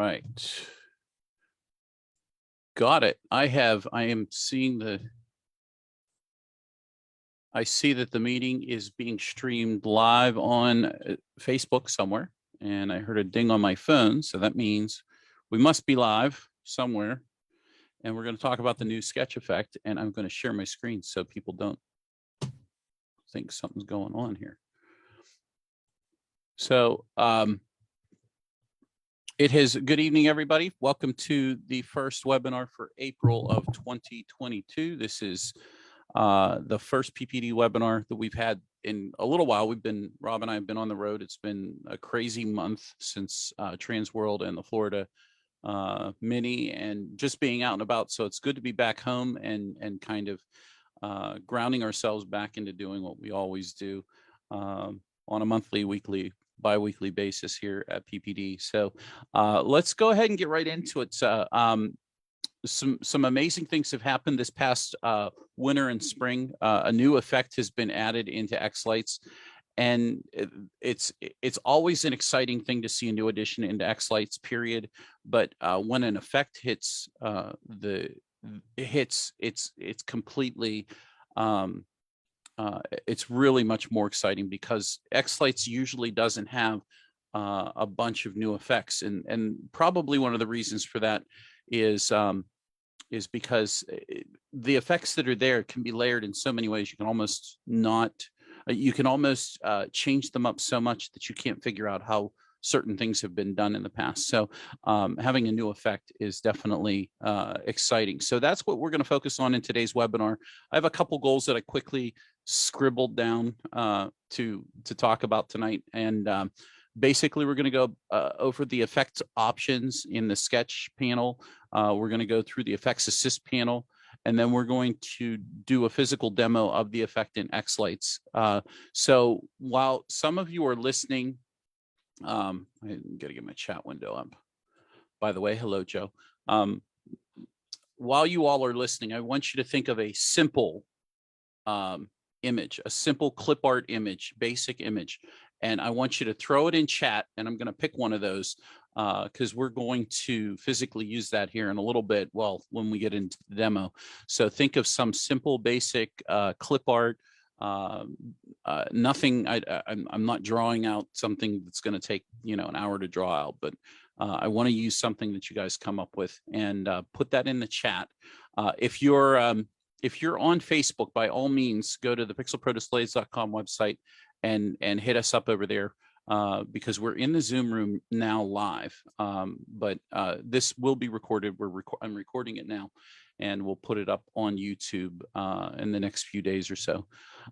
right. Got it. I see that the meeting is being streamed live on Facebook somewhere, and I heard a ding on my phone. So that means we must be live somewhere. And we're going to talk about the new sketch effect, and I'm going to share my screen so people don't think something's going on here. So good evening, everybody. Welcome to the first webinar for April of 2022. This is the first PPD webinar that we've had in a little while. Rob and I have been on the road. It's been a crazy month since Trans World and the Florida Mini, and just being out and about. So it's good to be back home and kind of grounding ourselves back into doing what we always do on a monthly, weekly, bi-weekly basis here at PPD. So let's go ahead and get right into it. Some amazing things have happened this past winter and spring. A new effect has been added into xLights, and it's always an exciting thing to see a new addition into xLights, period. But when an effect hits it's completely it's really much more exciting, because xLights usually doesn't have a bunch of new effects, and probably one of the reasons for that is because the effects that are there can be layered in so many ways. You can almost change them up so much that you can't figure out how certain things have been done in the past. So having a new effect is definitely exciting. So that's what we're going to focus on in today's webinar. I have a couple goals that I quickly scribbled down to talk about tonight. And basically, we're going to go over the effects options in the sketch panel. We're going to go through the effects assist panel, and then we're going to do a physical demo of the effect in xLights. So while some of you are listening, I got to get my chat window up. By the way, hello, Joe. While you all are listening, I want you to think of a simple image, a simple clip art image, basic image. And I want you to throw it in chat, and I'm going to pick one of those because we're going to physically use that here in a little bit, well, when we get into the demo. So think of some simple, basic clip art. Nothing, I'm not drawing out something that's going to take, an hour to draw out, but I want to use something that you guys come up with, and put that in the chat. If you're on Facebook, by all means, go to the pixelprodisplays.com website and hit us up over there, because we're in the Zoom room now live. But this will be recorded. I'm recording it now, and we'll put it up on YouTube in the next few days or so.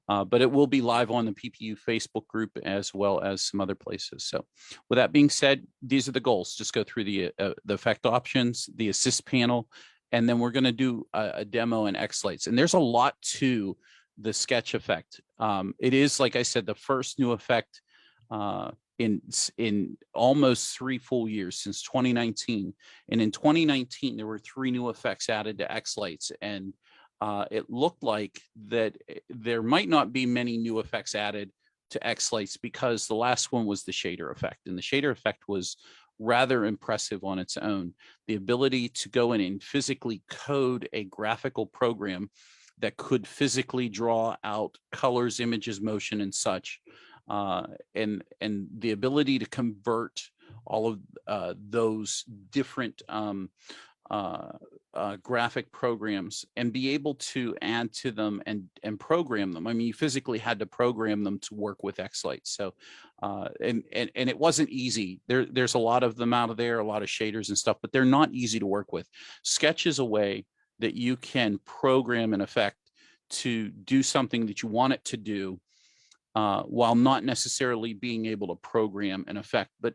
But it will be live on the PPU Facebook group as well as some other places. So with that being said, these are the goals. Just go through the effect options, the assist panel, and then we're going to do a demo in xLights. And there's a lot to the sketch effect. It is, like I said, the first new effect in almost 3 full years, since 2019. And in 2019, there were 3 new effects added to xLights, and it looked like that there might not be many new effects added to xLights, because the last one was the shader effect, and the shader effect was rather impressive on its own. The ability to go in and physically code a graphical program that could physically draw out colors, images, motion, and such. And the ability to convert all of those different graphic programs and be able to add to them and program them. I mean, you physically had to program them to work with xLights. So, and it wasn't easy. There's a lot of them out of there, a lot of shaders and stuff, but they're not easy to work with. Sketch is a way that you can program an effect to do something that you want it to do, while not necessarily being able to program an effect. But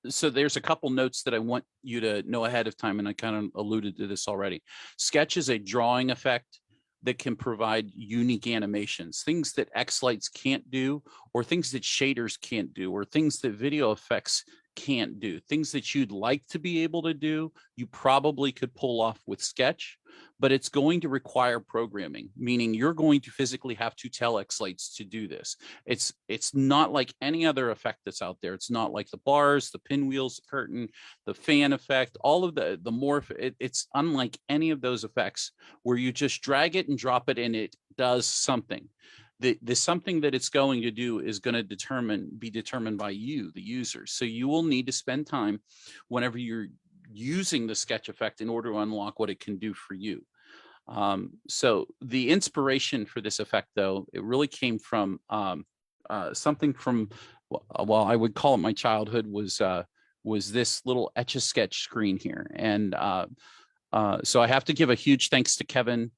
so there's a couple notes that I want you to know ahead of time, and I kind of alluded to this already. Sketch is a drawing effect that can provide unique animations, things that xLights can't do, or things that shaders can't do, or things that video effects can't do. Things that you'd like to be able to do, you probably could pull off with Sketch, but it's going to require programming, meaning you're going to physically have to tell xLights to do this. It's not like any other effect that's out there. It's not like the bars, the pinwheels, the curtain, the fan effect, all of the morph. It's unlike any of those effects where you just drag it and drop it and it does something. The something that it's going to do is going to be determined by you, the user. So you will need to spend time whenever you're using the sketch effect in order to unlock what it can do for you. So the inspiration for this effect, though, it really came from something from, well, I would call it my childhood, was this little Etch-a-Sketch screen here. And so I have to give a huge thanks to Kevin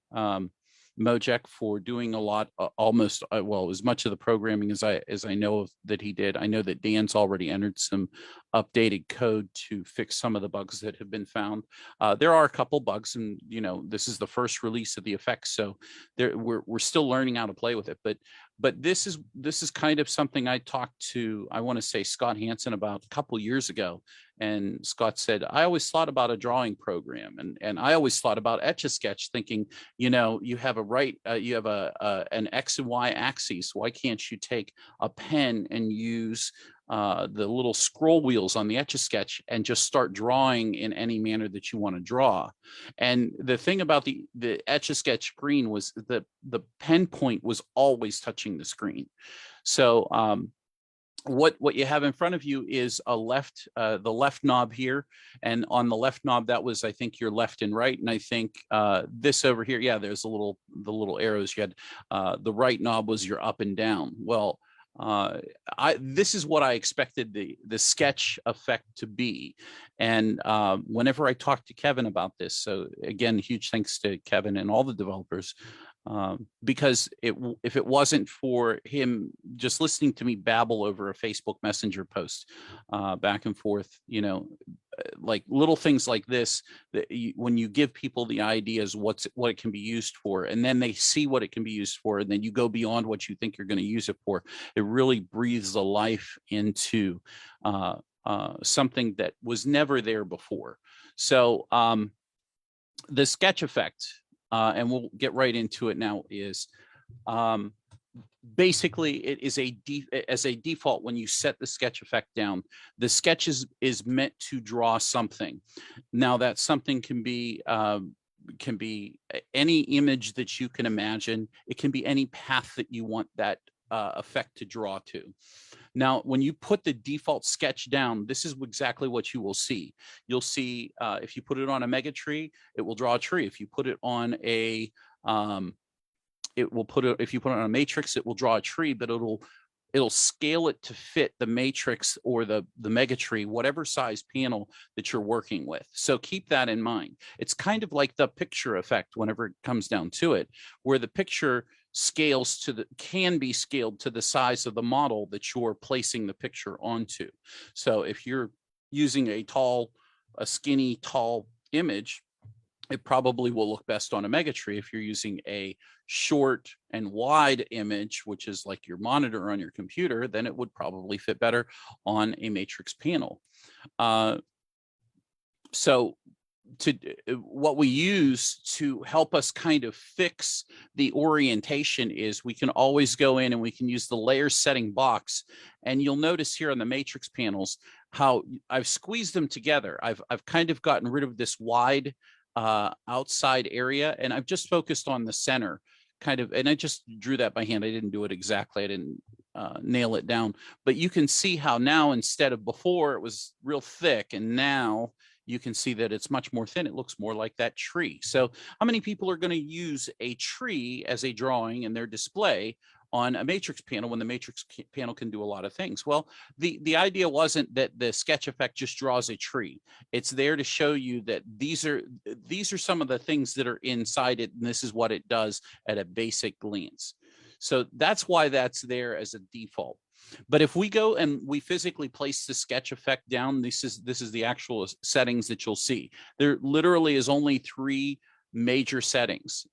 Mojek for doing a lot, almost, well, as much of the programming as I know of that he did. I know that Dan's already entered some updated code to fix some of the bugs that have been found. There are a couple bugs, and this is the first release of the effects, so we're still learning how to play with it. But this is kind of something I talked to, I want to say, Scott Hansen about a couple years ago. And Scott said, I always thought about a drawing program, and I always thought about Etch-a-Sketch, thinking, you have you have an X and Y axis. Why can't you take a pen and use the little scroll wheels on the Etch-a-Sketch and just start drawing in any manner that you want to draw? And the thing about the Etch-a-Sketch screen was that the pen point was always touching the screen. So what you have in front of you is the left knob here, and on the left knob, that was, I think, your left and right, and I think this over here, yeah, there's the little arrows you had. The right knob was your up and down. Well, this is what I expected the sketch effect to be. And whenever I talked to Kevin about this, so again, huge thanks to Kevin and all the developers, because if it wasn't for him just listening to me babble over a Facebook Messenger post back and forth, like little things like this, that when you give people the ideas what it can be used for, and then they see what it can be used for, and then you go beyond what you think you're going to use it for, it really breathes a life into something that was never there before. So the sketch effect, and we'll get right into it now, is basically it is as a default, when you set the sketch effect down, the sketch is meant to draw something. Now that something can be any image that you can imagine. It can be any path that you want that effect to draw to. Now, when you put the default sketch down, this is exactly what you will see. You'll see if you put it on a mega tree, it will draw a tree. If you put it on a if you put it on a matrix, it will draw a tree, but it'll scale it to fit the matrix or the mega tree, whatever size panel that you're working with. So keep that in mind. It's kind of like the picture effect whenever it comes down to it, where the picture can be scaled to the size of the model that you're placing the picture onto. So if you're using a skinny, tall image, it probably will look best on a mega tree. If you're using a short and wide image, which is like your monitor on your computer, then it would probably fit better on a matrix panel. So what we use to help us kind of fix the orientation is we can always go in and we can use the layer setting box. And you'll notice here on the matrix panels how I've squeezed them together. I've kind of gotten rid of this wide outside area, and I've just focused on the center kind of, and I just drew that by hand. I didn't do it exactly. I didn't nail it down, but you can see how now, instead of before it was real thick, and now you can see that it's much more thin. It looks more like that tree. So how many people are going to use a tree as a drawing in their display on a matrix panel when the matrix panel can do a lot of things? Well, the idea wasn't that the sketch effect just draws a tree. It's there to show you that these are some of the things that are inside it, and this is what it does at a basic glance. So that's why that's there as a default. But if we go and we physically place the sketch effect down, this is the actual settings that you'll see. There literally is only 3 major settings.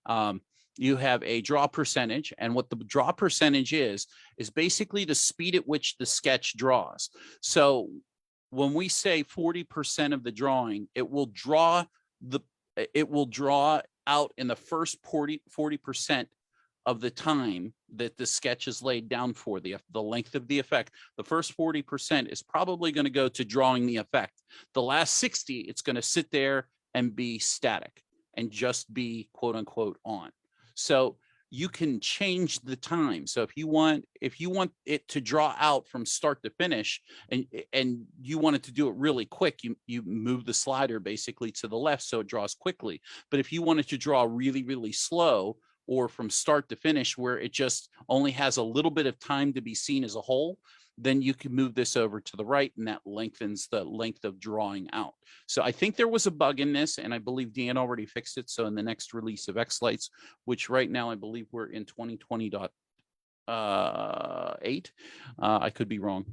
You have a draw percentage, and what the draw percentage is basically the speed at which the sketch draws. So when we say 40% of the drawing, it will draw out in the first 40% of the time that the sketch is laid down for, the length of the effect. The first 40% is probably going to go to drawing the effect. The last 60, it's going to sit there and be static and just be quote unquote on. So you can change the time. So if you want it to draw out from start to finish, and you want it to do it really quick, you move the slider basically to the left so it draws quickly. But if you want it to draw really, really slow, or from start to finish where it just only has a little bit of time to be seen as a whole, then you can move this over to the right, and that lengthens the length of drawing out. So I think there was a bug in this, and I believe Dan already fixed it. So in the next release of xLights, which right now I believe we're in 2020.8, I could be wrong.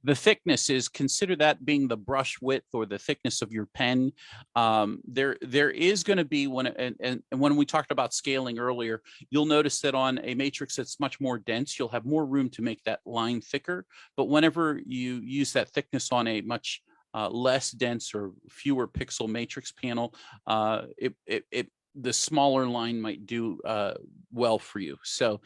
The thickness is, consider that being the brush width or the thickness of your pen. There is going to be, and when we talked about scaling earlier, you'll notice that on a matrix that's much more dense, you'll have more room to make that line thicker. But whenever you use that thickness on a much less dense or fewer pixel matrix panel, the smaller line might do well for you. So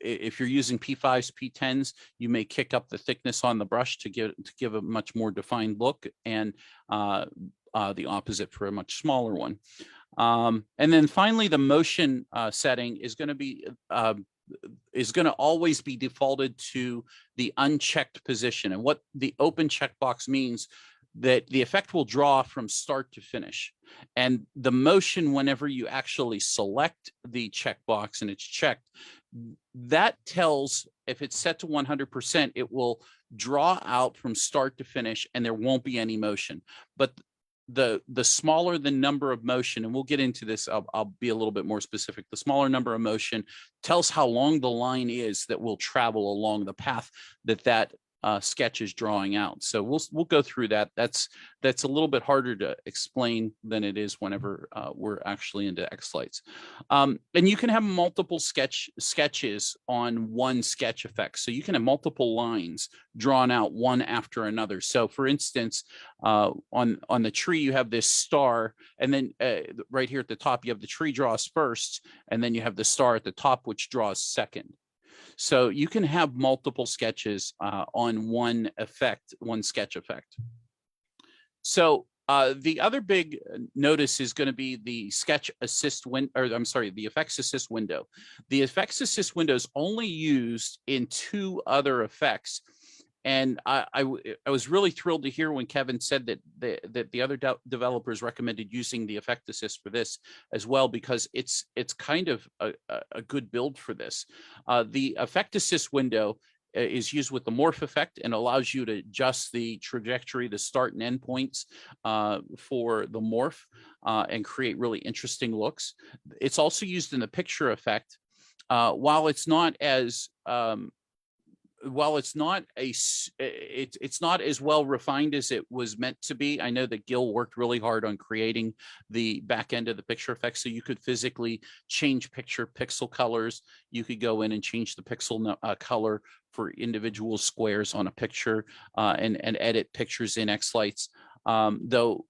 if you're using P5s, P10s, you may kick up the thickness on the brush to give a much more defined look, and the opposite for a much smaller one. And then finally, the motion setting is going to be always be defaulted to the unchecked position. And what the open checkbox means, that the effect will draw from start to finish. And the motion, whenever you actually select the checkbox and it's checked, that tells, if it's set to 100%, it will draw out from start to finish and there won't be any motion. But the smaller the number of motion, and we'll get into this, I'll be a little bit more specific, the smaller number of motion tells how long the line is that will travel along the path that sketch is drawing out. So we'll go through that. That's a little bit harder to explain than it is whenever we're actually into xLights. And you can have multiple sketches on one sketch effect. So you can have multiple lines drawn out one after another. So for instance, on the tree, you have this star, and then right here at the top, you have the tree draws first, and then you have the star at the top, which draws second. So you can have multiple sketches on one sketch effect. So the other big notice is going to be the sketch assist window, or I'm sorry, the effects assist window. The effects assist window is only used in 2 other effects. And I was really thrilled to hear when Kevin said that the other developers recommended using the effect assist for this as well, because it's kind of a good build for this. The effect assist window is used with the morph effect and allows you to adjust the trajectory, the start and end points for the morph and create really interesting looks. It's also used in the picture effect. While it's not as it's not as well refined as it was meant to be. I know that Gil worked really hard on creating the back end of the picture effect, so you could physically change pixel colors. You could go in and change the pixel color for individual squares on a picture and edit pictures in xLights. Though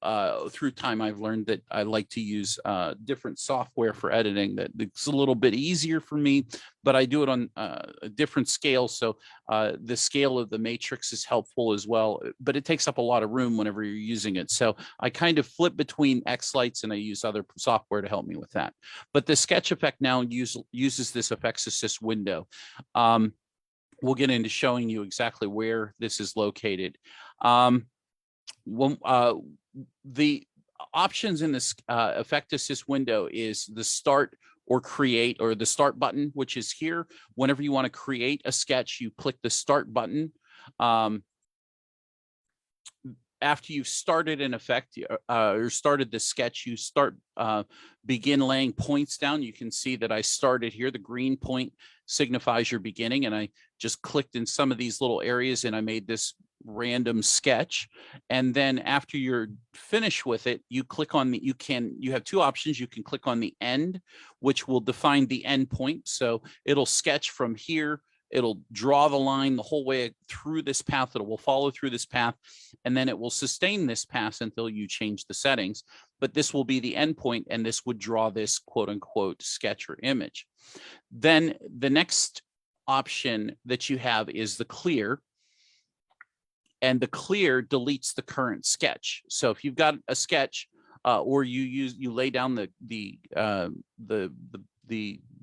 through time, I've learned that I like to use different software for editing. That it's a little bit easier for me, but I do it on a different scale. So the scale of the matrix is helpful as well, but it takes up a lot of room whenever you're using it. So I kind of flip between xLights and I use other software to help me with that. But the sketch effect now uses this effects assist window. We'll get into showing you exactly where this is located. The options in this effect assist window is the start or create, or the start button, which is here. Whenever you want to create a sketch, you click the start button. After you've started an effect or started the sketch, you begin laying points down. You can see that I started here. The green point signifies your beginning, and I just clicked in some of these little areas and I made this random sketch. And then after you're finished with it, you click on you have 2 options. You can click on the end, which will define the end point. So it'll sketch from here it'll draw the line the whole way through this path. It will follow through this path, and then it will sustain this path until you change the settings. But this will be the endpoint, and this would draw this quote unquote sketch or image. Then the next option that you have is the clear. And the clear deletes the current sketch. So if you've got a sketch, or you lay down the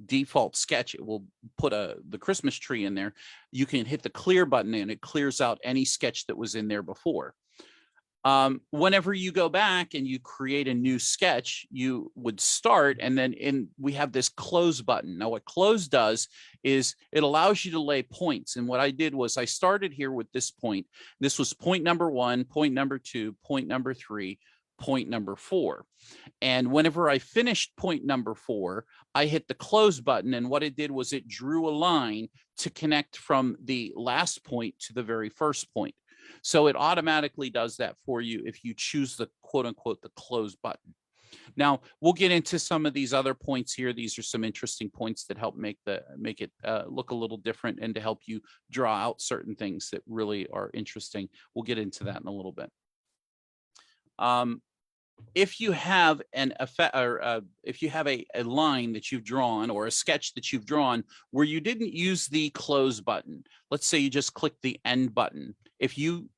default sketch, it will put the Christmas tree in there. You can hit the clear button and it clears out any sketch that was in there before. Whenever you go back and you create a new sketch, you would start, and then we have this close button. Now what close does is it allows you to lay points. And what I did was I started here with this point. This was point number 1, point number 2, point number 3, point number 4. And whenever I finished point number 4, I hit the close button. And what it did was it drew a line to connect from the last point to the very first point. So it automatically does that for you if you choose the quote unquote the close button. Now we'll get into some of these other points here. These are some interesting points that help make it look a little different and to help you draw out certain things that really are interesting. We'll get into that in a little bit. If you have an effect, or if you have a line that you've drawn or a sketch that you've drawn where you didn't use the close button, let's say you just click the end button. If you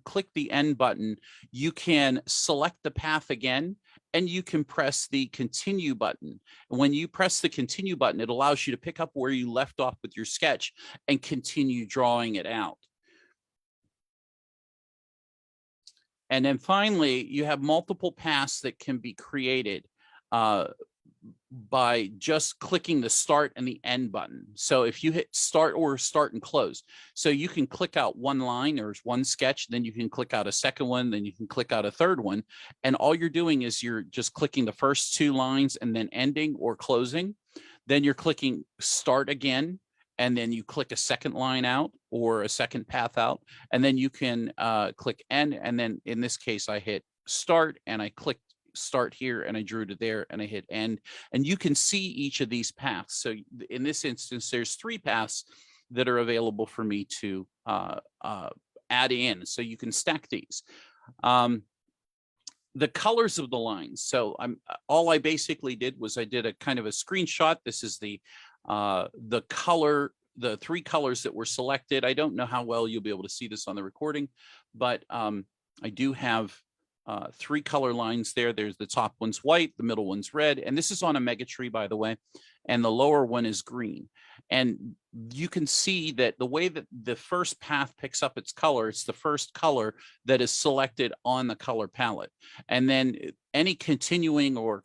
click the end button, you can select the path again, and you can press the continue button. And when you press the continue button, it allows you to pick up where you left off with your sketch and continue drawing it out. And then finally, you have multiple paths that can be created by just clicking the start and the end button. So if you hit start or start and close, so you can click out one line or one sketch, then you can click out a second one, then you can click out a third one. And all you're doing is you're just clicking the first 2 lines and then ending or closing. Then you're clicking start again, and then you click a second line out or a second path out, and then you can click end. And then in this case, I hit start and I clicked start here and I drew to there and I hit end, and you can see each of these paths. So in this instance, there's 3 paths that are available for me to add in. So you can stack these. The colors of the lines. So all I basically did was I did a kind of a screenshot. This is the color, the 3 colors that were selected. I don't know how well you'll be able to see this on the recording, but I do have 3 color lines there. There's the top one's white, the middle one's red, and this is on a mega tree, by the way, and the lower one is green. And you can see that the way that the first path picks up its color, it's the first color that is selected on the color palette. And then any continuing or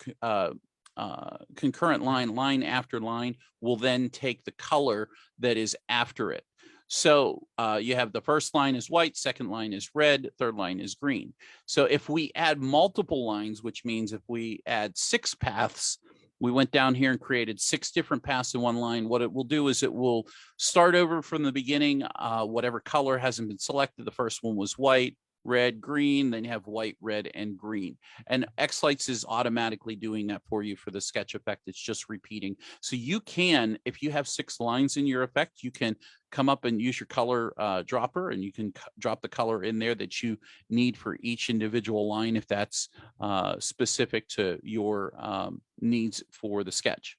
concurrent line after line will then take the color that is after it. So you have the first line is white, second line is red, third line is green. So if we add multiple lines, which means if we add 6 paths, we went down here and created 6 different paths in one line. What it will do is it will start over from the beginning. Whatever color hasn't been selected, the first one was white, red, green, then you have white, red, and green. And xLights is automatically doing that for you for the sketch effect. It's just repeating. So you can, if you have 6 lines in your effect, you can come up and use your color dropper, and you can drop the color in there that you need for each individual line if that's specific to your needs for the sketch.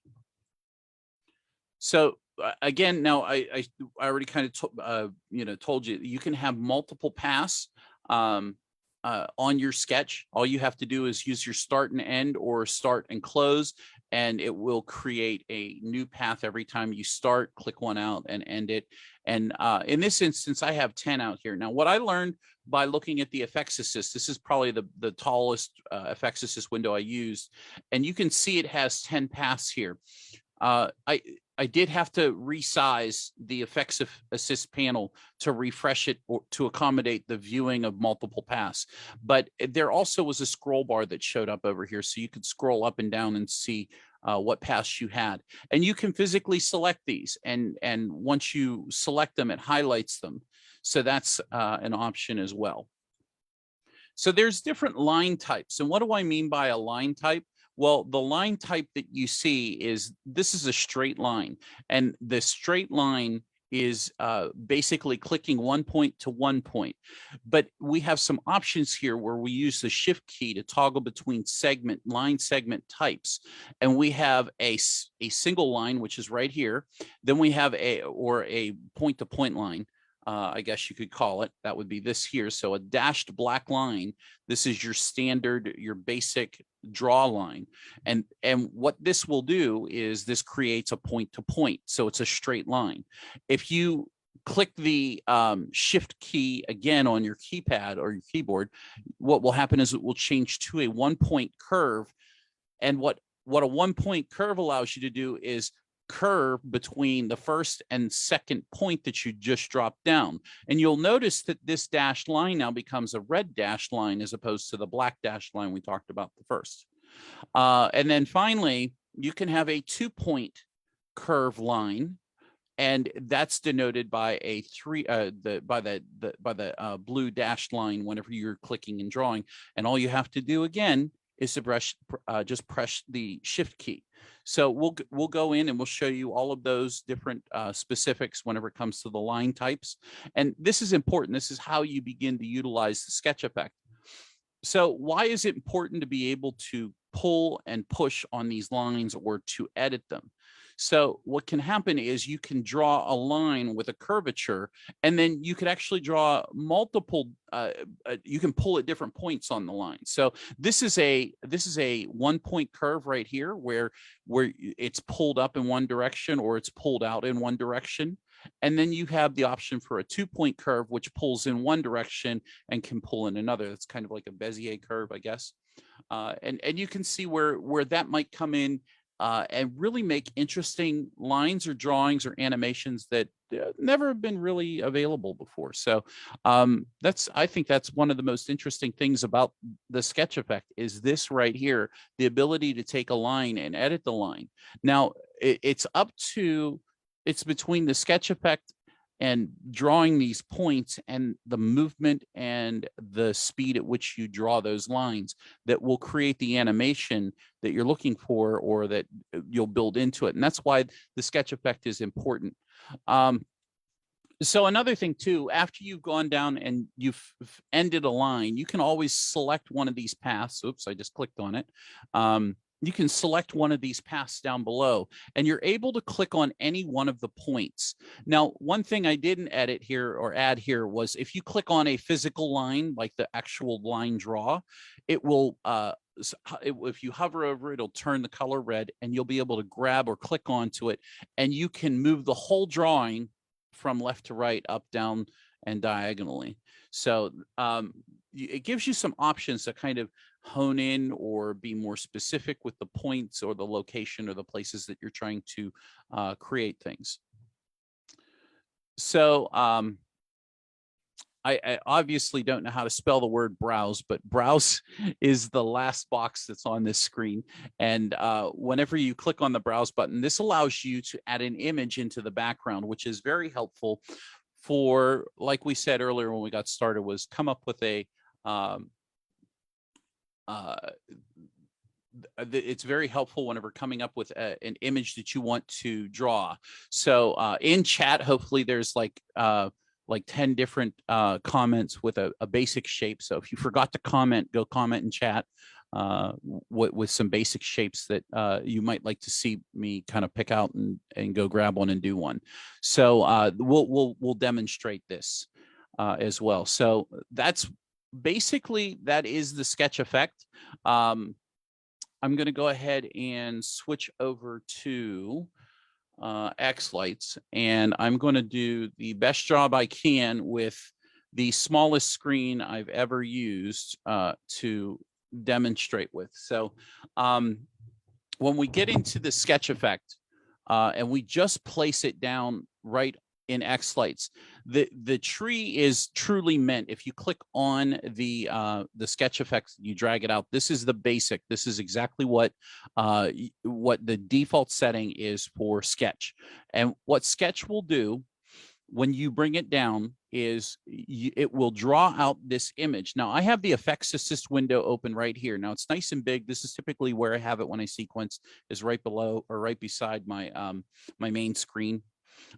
So again, now I already kind of told you, you can have multiple paths on your sketch. All you have to do is use your start and end or start and close, and it will create a new path every time you start, click one out and end it. And in this instance, I have 10 out here. Now, what I learned by looking at the Effects Assist, this is probably the tallest Effects Assist window I used, and you can see it has 10 paths here. I did have to resize the Effects Assist panel to refresh it or to accommodate the viewing of multiple paths. But there also was a scroll bar that showed up over here, so you could scroll up and down and see what paths you had. And you can physically select these, and once you select them, it highlights them. So that's an option as well. So there's different line types. And what do I mean by a line type? Well, the line type that you see is, this is a straight line, and the straight line is basically clicking one point to one point. But we have some options here where we use the shift key to toggle between line segment types. And we have a single line, which is right here. Then we have a point to point line. I guess you could call it. That would be this here. So a dashed black line. This is your standard, your basic draw line. And what this will do is this creates a point to point. So it's a straight line. If you click the shift key again on your keypad or your keyboard, what will happen is it will change to a 1 point curve. And what a 1 point curve allows you to do is curve between the first and second point that you just dropped down. And you'll notice that this dashed line now becomes a red dashed line as opposed to the black dashed line we talked about the first. And then finally, you can have a 2 point curve line, and that's denoted by a blue dashed line whenever you're clicking and drawing. And all you have to do again is to just press the shift key. So we'll go in and we'll show you all of those different specifics whenever it comes to the line types. And this is important. This is how you begin to utilize the sketch effect. So why is it important to be able to pull and push on these lines or to edit them? So what can happen is you can draw a line with a curvature, and then you could actually draw multiple, you can pull at different points on the line. So this is a 1 point curve right here where it's pulled up in one direction or it's pulled out in one direction. And then you have the option for a 2 point curve, which pulls in one direction and can pull in another. That's kind of like a Bezier curve, I guess. And you can see where that might come in and really make interesting lines or drawings or animations that never have been really available before. So I think that's one of the most interesting things about the sketch effect is this right here, the ability to take a line and edit the line. Now it's between the sketch effect and drawing these points and the movement and the speed at which you draw those lines that will create the animation that you're looking for or that you'll build into it. And that's why the sketch effect is important. So another thing too, after you've gone down and you've ended a line, you can always select one of these paths. Oops, I just clicked on it. You can select one of these paths down below, and you're able to click on any one of the points. Now, one thing I didn't edit here or add here was if you click on a physical line, like the actual line draw, it will, if you hover over it, it'll turn the color red, and you'll be able to grab or click onto it, and you can move the whole drawing from left to right, up, down, and diagonally. So it gives you some options to kind of hone in or be more specific with the points or the location or the places that you're trying to create things. So I obviously don't know how to spell the word browse, but browse is the last box that's on this screen. And whenever you click on the browse button, this allows you to add an image into the background, which is very helpful for, like we said earlier when we got started, was come up with a it's very helpful whenever coming up with an image that you want to draw. So in chat, hopefully there's like 10 different comments with a basic shape. So if you forgot to comment, go comment in chat with some basic shapes that you might like to see me kind of pick out and go grab one and do one. So we'll demonstrate this as well. So that's basically, that is the sketch effect. I'm going to go ahead and switch over to xLights, and I'm going to do the best job I can with the smallest screen I've ever used to demonstrate with. So when we get into the sketch effect and we just place it down right in xLights, the tree is truly meant, if you click on the sketch effects, you drag it out. This is the basic. This is exactly what the default setting is for Sketch. And what Sketch will do when you bring it down is it will draw out this image. Now I have the Effects Assist window open right here. Now it's nice and big. This is typically where I have it when I sequence, is right below or right beside my my main screen.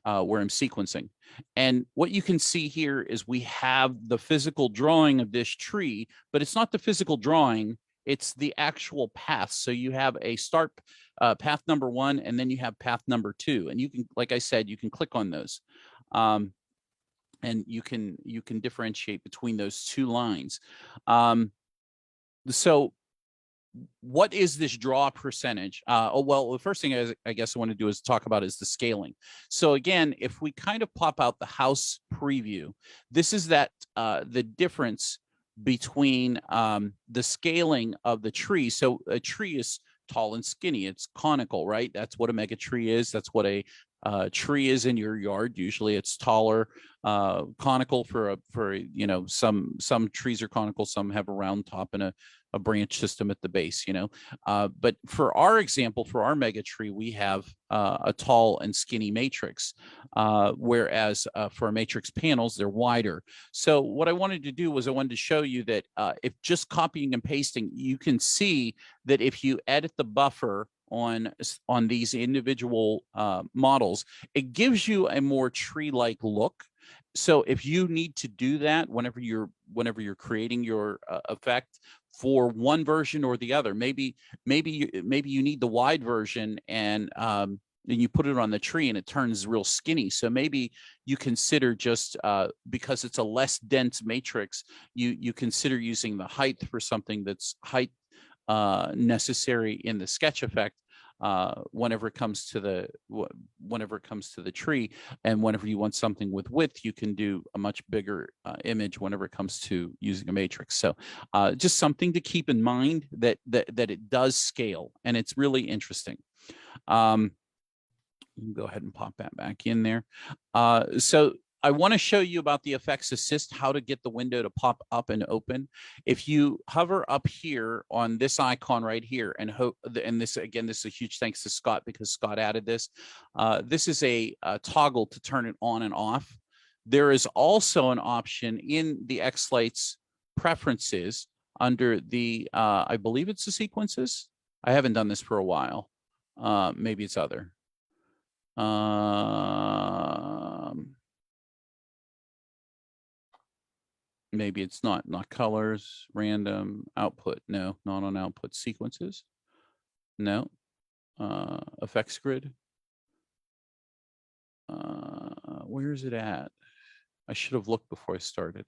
where I'm sequencing. And what you can see here is we have the physical drawing of this tree, but it's not the physical drawing, it's the actual path. So you have a start path number 1, and then you have path number 2. And you can, like I said, you can click on those. And you can differentiate between those 2 lines. So what is this draw percentage? Well, the first thing I guess I want to do is talk about is the scaling. So again, if we kind of pop out the house preview, this is that the difference between the scaling of the tree. So a tree is tall and skinny. It's conical, right? That's what a mega tree is. That's what a tree is in your yard. Usually it's taller, conical for you know, some trees are conical, some have a round top and a branch system at the base, you know. But for our example, for our mega tree, we have a tall and skinny matrix, whereas for our matrix panels, they're wider. So what I wanted to do was I wanted to show you that if just copying and pasting, you can see that if you edit the buffer on these individual models, it gives you a more tree-like look. So if you need to do that whenever you're creating your effect for one version or the other, maybe you need the wide version, and then you put it on the tree and it turns real skinny. So maybe you consider just because it's a less dense matrix, you consider using the height for something that's height necessary in the sketch effect whenever it comes to the tree. And whenever you want something with width, you can do a much bigger image whenever it comes to using a matrix. So just something to keep in mind, that it does scale, and it's really interesting. Go ahead and pop that back in there. So I want to show you about the effects assist, how to get the window to pop up and open. If you hover up here on this icon right here, and this is a huge thanks to Scott, because Scott added this. This is a toggle to turn it on and off. There is also an option in the xLights preferences under the, I believe it's the sequences. I haven't done this for a while. Maybe it's other. Maybe it's not colors, random, output. No, not on output. Sequences. No. Effects grid. Where is it at? I should have looked before I started.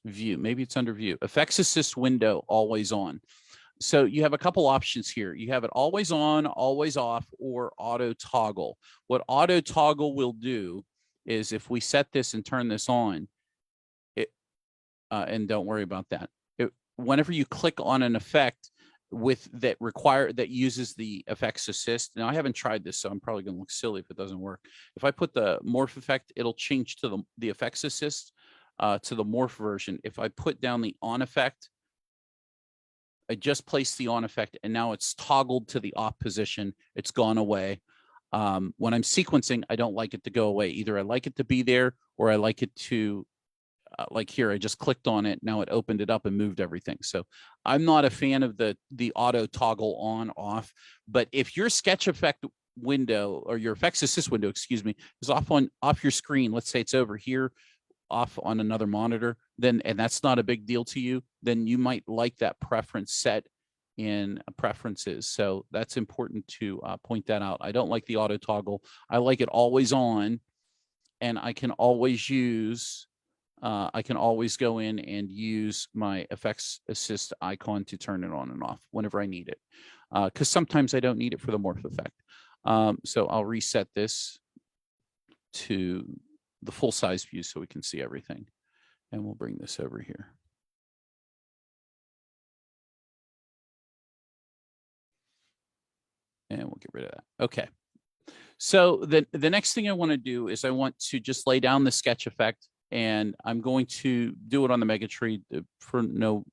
View. Maybe it's under view. Effects assist window, always on. So you have a couple options here. You have it always on, always off, or auto toggle. What auto toggle will do is, if we set this and turn this on, and don't worry about that. Whenever you click on an effect that uses the effects assist. Now I haven't tried this, so I'm probably going to look silly if it doesn't work. If I put the morph effect, it'll change to the effects assist to the morph version. If I put down the on effect, I just placed the on effect, and now it's toggled to the off position. It's gone away. When I'm sequencing, I don't like it to go away. Either I like it to be there, or I like it to, like here, I just clicked on it. Now it opened it up and moved everything. So I'm not a fan of the auto toggle on off. But if your sketch effect window, or your effects assist window, excuse me, is off your screen, let's say it's over here, off on another monitor, then, and that's not a big deal to you, then you might like that preference set in preferences. So that's important to point that out. I don't like the auto toggle. I like it always on, and I can always use, I can always go in and use my effects assist icon to turn it on and off whenever I need it. Because sometimes I don't need it for the morph effect. So I'll reset this to the full size view so we can see everything. And we'll bring this over here. And we'll get rid of that. Okay. So the next thing I want to do is I want to just lay down the sketch effect, and I'm going to do it on the mega tree for no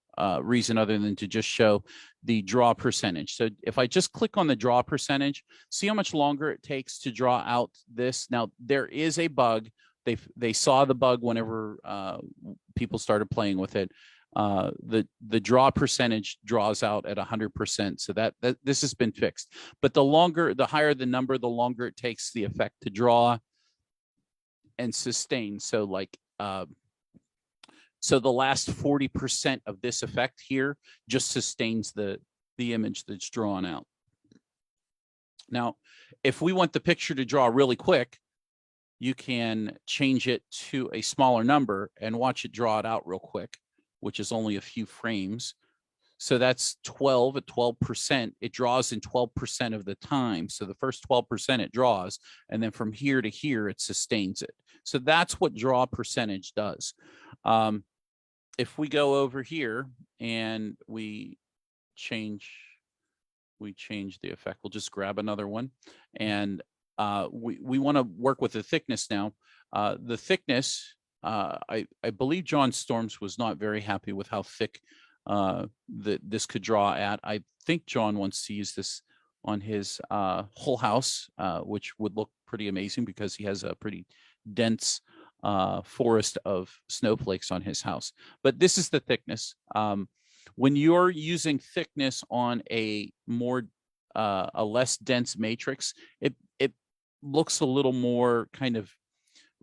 reason other than to just show the draw percentage. So if I just click on the draw percentage, see how much longer it takes to draw out this. Now there is a bug. They saw the bug whenever people started playing with it. the draw percentage draws out at 100%. So that this has been fixed. But the higher the number, the longer it takes the effect to draw and sustain. So like, so the last 40% of this effect here just sustains the image that's drawn out. Now, if we want the picture to draw really quick, you can change it to a smaller number and watch it draw it out real quick, which is only a few frames. So that's 12 at 12%. It draws in 12% of the time. So the first 12% it draws, and then from here to here, it sustains it. So that's what draw percentage does. If we go over here and we change the effect, we'll just grab another one. And we want to work with the thickness now. The thickness, I believe John Storms was not very happy with how thick this could draw at. I think John wants to use this on his whole house, which would look pretty amazing because he has a pretty dense forest of snowflakes on his house. But this is the thickness. When you're using thickness on a less dense matrix, it looks a little more kind of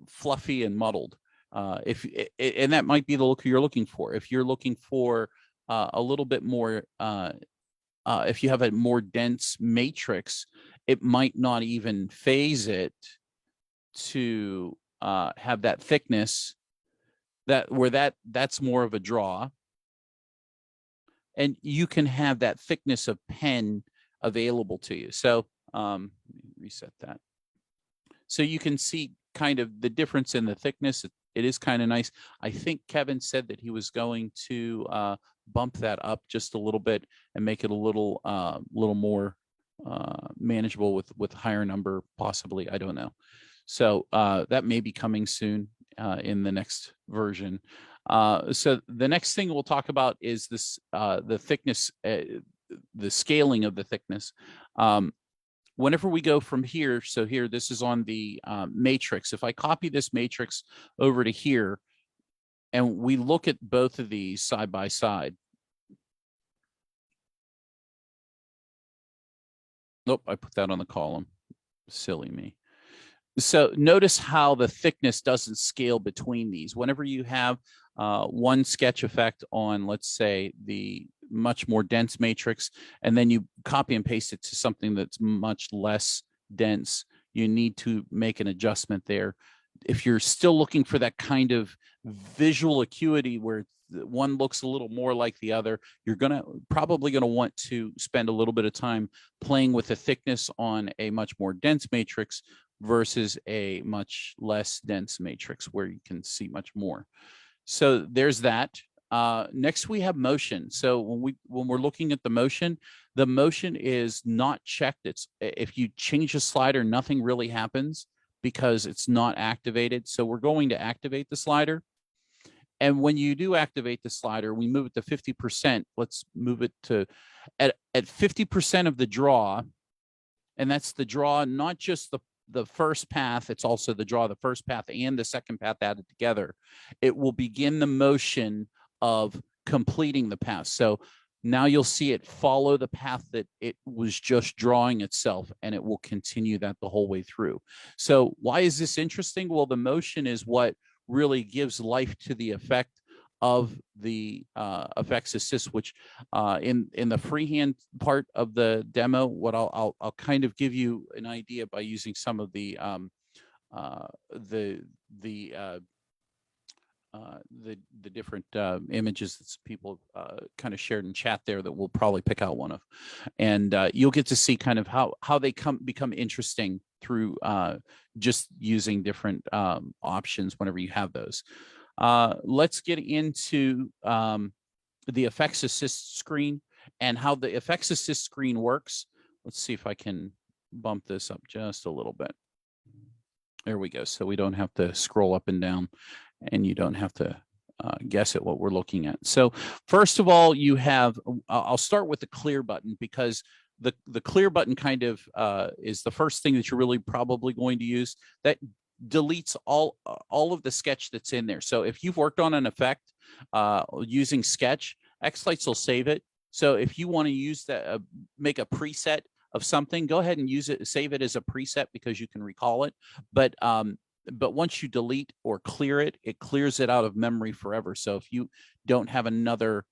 fluffy and muddled. And that might be the look you're looking for. If you're looking for a little bit more, if you have a more dense matrix, it might not even phase it to have that thickness that's more of a draw. And you can have that thickness of pen available to you. So reset that. So you can see kind of the difference in the thickness. It is kind of nice. I think Kevin said that he was going to bump that up just a little bit and make it a little more manageable with higher number, possibly. I don't know. So that may be coming soon in the next version. So the next thing we'll talk about is this the thickness, the scaling of the thickness. Whenever we go from here, so here, this is on the matrix. If I copy this matrix over to here, and we look at both of these side by side. Nope, I put that on the column. Silly me. So notice how the thickness doesn't scale between these. Whenever you have one sketch effect on, let's say, the much more dense matrix, and then you copy and paste it to something that's much less dense, you need to make an adjustment there. If you're still looking for that kind of visual acuity where one looks a little more like the other, you're probably going to want to spend a little bit of time playing with the thickness on a much more dense matrix versus a much less dense matrix where you can see much more. So there's that. Next we have motion. So when we're looking at the motion is not checked. If you change the slider, nothing really happens because it's not activated. So we're going to activate the slider. And when you do activate the slider, we move it to 50%. Let's move it to at 50% of the draw. And that's the draw, not just the first path, it's also the draw, the first path and the second path added together. It will begin the motion of completing the path. So now you'll see it follow the path that it was just drawing itself, and it will continue that the whole way through. So why is this interesting? Well, the motion is what really gives life to the effect of the effects assist, which in the freehand part of the demo, what I'll kind of give you an idea by using some of the different images that people kind of shared in chat there that we'll probably pick out one of, and you'll get to see kind of how they become interesting through just using different options whenever you have those. Let's get into the effects assist screen and how the effects assist screen works. Let's see if I can bump this up just a little bit. There we go. So we don't have to scroll up and down, and you don't have to guess at what we're looking at. So first of all, you have, I'll start with the clear button, because the clear button kind of is the first thing that you're really probably going to use. That deletes all of the sketch that's in there. So if you've worked on an effect using Sketch, xLights will save it. So if you want to use that, make a preset of something, go ahead and use it, save it as a preset because you can recall it. But once you delete or clear it, it clears it out of memory forever. So if you don't have another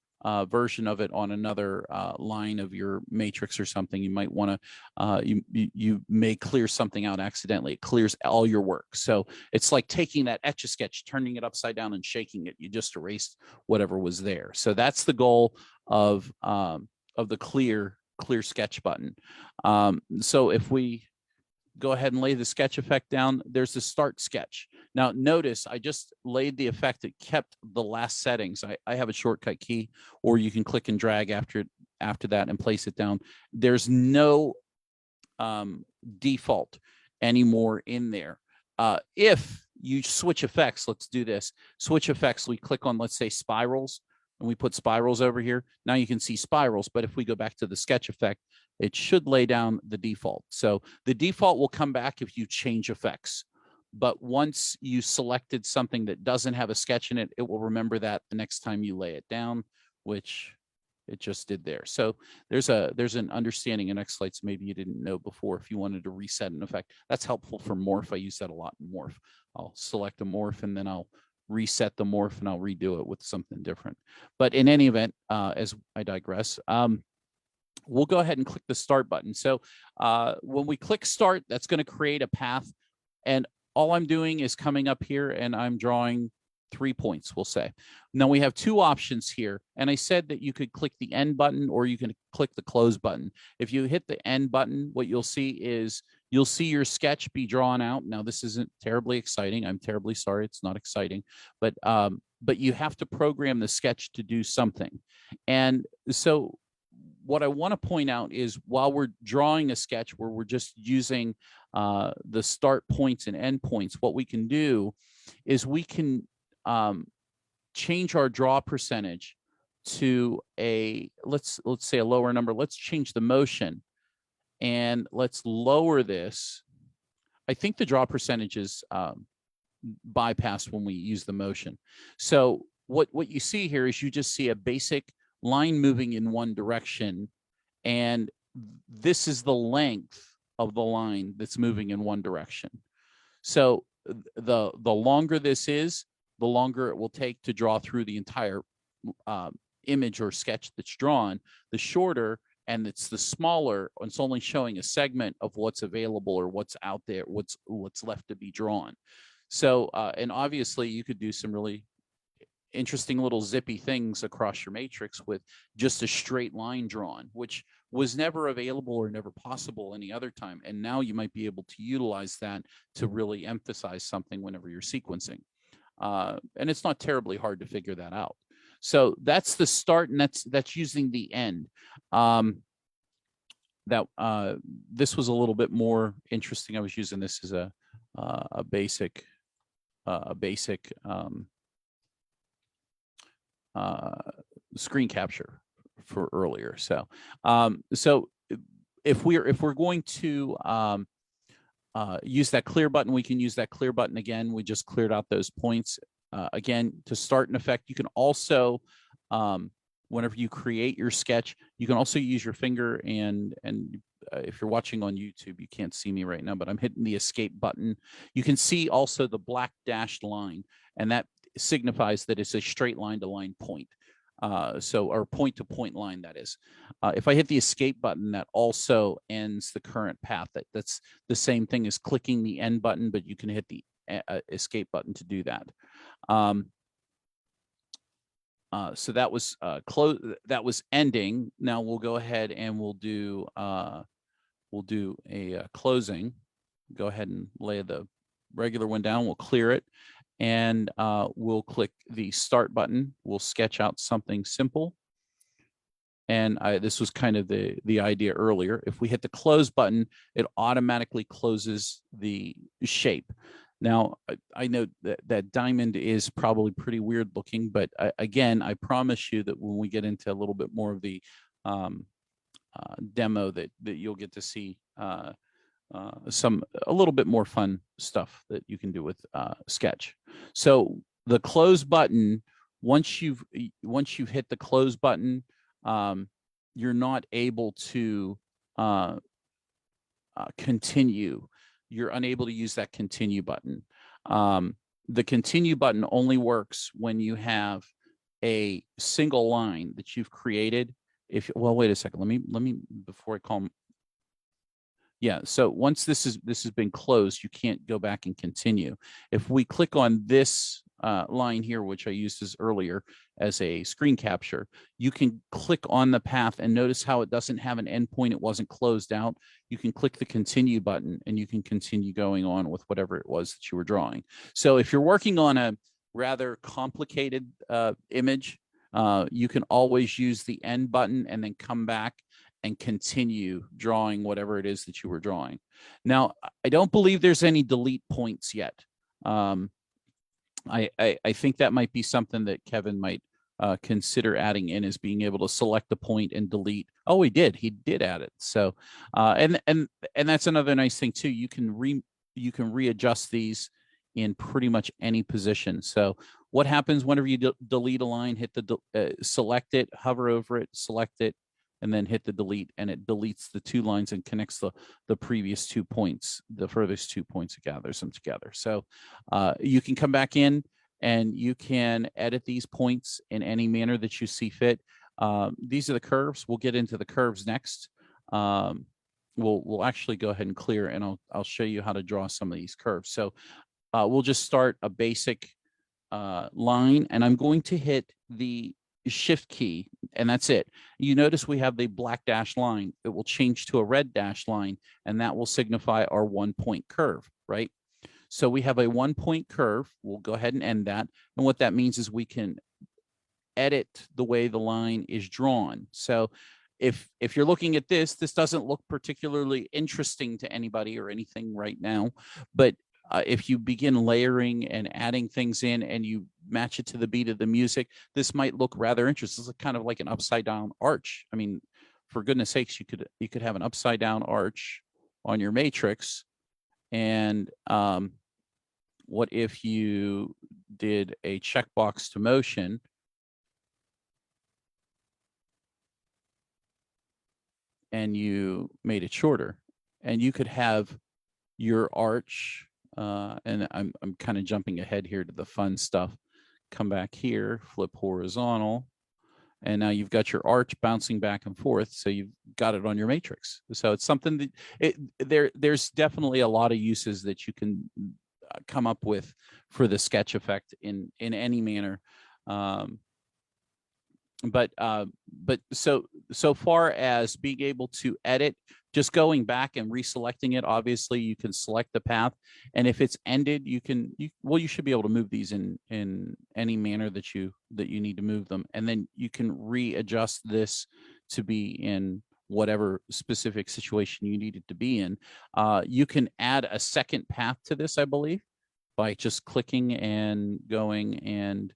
version of it on another line of your matrix or something, you might want to, you may clear something out accidentally. It clears all your work. So it's like taking that Etch-a-Sketch, turning it upside down and shaking it. You just erased whatever was there. So that's the goal of the clear sketch button. So if we go ahead and lay the sketch effect down, there's the start sketch. Now notice I just laid the effect. It kept the last settings. I have a shortcut key, or you can click and drag after that and place it down. There's no default anymore in there. If you switch effects, let's do this. Switch effects, we click on, let's say, spirals, and we put spirals over here. Now you can see spirals, but if we go back to the sketch effect, it should lay down the default. So the default will come back if you change effects. But once you selected something that doesn't have a sketch in it, it will remember that the next time you lay it down, which it just did there. So there's an understanding in xLights maybe you didn't know before. If you wanted to reset an effect, that's helpful for morph. I use that a lot in morph. I'll select a morph and then I'll reset the morph and I'll redo it with something different. But in any event, as I digress, we'll go ahead and click the start button. So when we click start, that's going to create a path. And all I'm doing is coming up here and I'm drawing 3 points, we'll say. Now we have two options here. And I said that you could click the end button or you can click the close button. If you hit the end button, what you'll see is you'll see your sketch be drawn out. Now this isn't terribly exciting. I'm terribly sorry. It's not exciting, but you have to program the sketch to do something. And so what I want to point out is while we're drawing a sketch where we're just using the start points and end points, what we can do is we can change our draw percentage to a, let's say a lower number. Let's change the motion and let's lower this. I think the draw percentage is bypassed when we use the motion. So what you see here is you just see a basic line moving in one direction, and this is the length of the line that's moving in one direction. So the longer this is, the longer it will take to draw through the entire image or sketch that's drawn. The shorter and it's the smaller, it's only showing a segment of what's available or what's out there, what's left to be drawn. So and obviously you could do some really interesting little zippy things across your matrix with just a straight line drawn, which was never available or never possible any other time. And now you might be able to utilize that to really emphasize something whenever you're sequencing. And it's not terribly hard to figure that out. So that's the start, and that's using the end. This was a little bit more interesting. I was using this as a basic screen capture for earlier. So so if we're going to use that clear button, we can use that clear button again. We just cleared out those points. Again, to start an effect, you can also whenever you create your sketch, you can also use your finger, and if you're watching on YouTube, you can't see me right now, but I'm hitting the escape button. You can see also the black dashed line, and that signifies that it's a straight line to line point. Or point to point line, that is. If I hit the escape button, that also ends the current path. That's the same thing as clicking the end button, but you can hit the escape button to do that. So that was that was ending. Now we'll go ahead and we'll do a closing. Go ahead and lay the regular one down. We'll clear it, and we'll click the start button. We'll sketch out something simple. And this was kind of the idea earlier. If we hit the close button, it automatically closes the shape. Now, I know that diamond is probably pretty weird looking, but again, I promise you that when we get into a little bit more of the demo that you'll get to see a little bit more fun stuff that you can do with Sketch. So the close button, once you've hit the close button, you're not able to continue. You're unable to use that continue button. The continue button only works when you have a single line that you've created. If well, wait a second. Let me before I call them. Yeah. So once this has been closed, you can't go back and continue. If we click on this line here, which I used as earlier as a screen capture, you can click on the path and notice how it doesn't have an endpoint. It wasn't closed out. You can click the continue button and you can continue going on with whatever it was that you were drawing. So if you're working on a rather complicated image, you can always use the end button and then come back and continue drawing whatever it is that you were drawing. Now, I don't believe there's any delete points yet. I think that might be something that Kevin might consider adding in, is being able to select a point and delete. Oh, he did add it. So, and that's another nice thing too. You can readjust these in pretty much any position. So what happens whenever you delete a line? Hit the select it, hover over it, select it, and then hit the delete, and it deletes the two lines and connects the previous 2 points, the furthest 2 points, gathers them together. So you can come back in and you can edit these points in any manner that you see fit. These are the curves. We'll get into the curves next. We'll actually go ahead and clear, and I'll show you how to draw some of these curves. So we'll just start a basic line, and I'm going to hit the shift key, and that's it. You notice we have the black dashed line. It will change to a red dashed line, and that will signify our 1 point curve, right? So we have a 1 point curve. We'll go ahead and end that. And what that means is we can edit the way the line is drawn. So if you're looking at this doesn't look particularly interesting to anybody or anything right now, but if you begin layering and adding things in and you match it to the beat of the music, this might look rather interesting. It's kind of like an upside down arch. I mean, for goodness sakes, you could have an upside down arch on your matrix. And what if you did a checkbox to motion? And you made it shorter, and you could have your arch. And I'm kind of jumping ahead here to the fun stuff. Come back here, flip horizontal, and now you've got your arch bouncing back and forth. So you've got it on your matrix. So it's something that there's definitely a lot of uses that you can come up with for the sketch effect in any manner. But so far as being able to edit, just going back and reselecting it, obviously you can select the path, and if it's ended, you should be able to move these in any manner that you need to move them, and then you can readjust this to be in whatever specific situation you need it to be in. You can add a second path to this, I believe, by just clicking and going and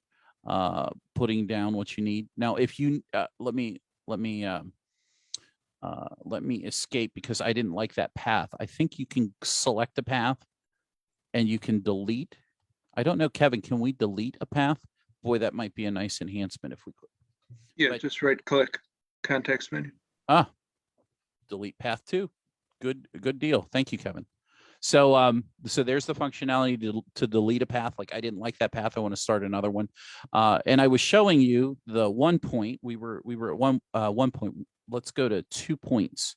putting down what you need. Now, if you let me escape, because I didn't like that path. I think you can select a path and you can delete. I don't know, Kevin, can we delete a path? Boy, that might be a nice enhancement if we could. Yeah, just right click, context menu. Delete path 2. Good deal. Thank you, Kevin. So so there's the functionality to delete a path. Like, I didn't like that path, I want to start another one. And I was showing you the 1 point. We were at 1 point. Let's go to 2 points